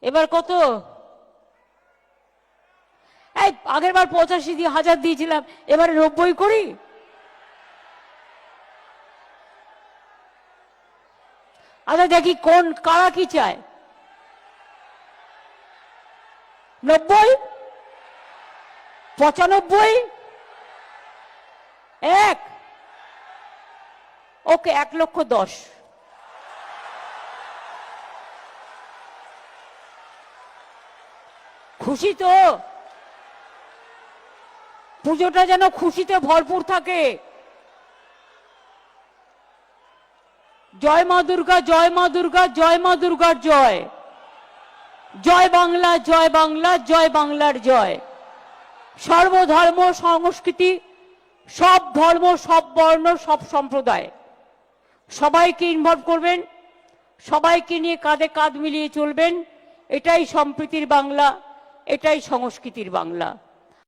এবার কত? এই আগের বার 85,000 দিয়েছিলাম, এবারে 90 করি। আচ্ছা দেখি কোন কারা কি চায়। 90, 95, 1, ওকে 1,10,000। খুশি তো? পুজোটা যেন খুশিতে ভরপুর থাকে। জয় মা দুর্গা, জয় মা দুর্গা, জয় মা দুর্গার জয়। জয় বাংলা, জয় বাংলা, জয় বাংলার জয়। সর্বধর্ম সংস্কৃতি, সব ধর্ম, সব বর্ণ, সব সম্প্রদায় সবাইকে ইনভলভ করবেন, সবাইকে নিয়ে কাঁধে কাঁধ মিলিয়ে চলবেন। এটাই সম্প্রীতির বাংলা, এটাই সংস্কৃতির বাংলা।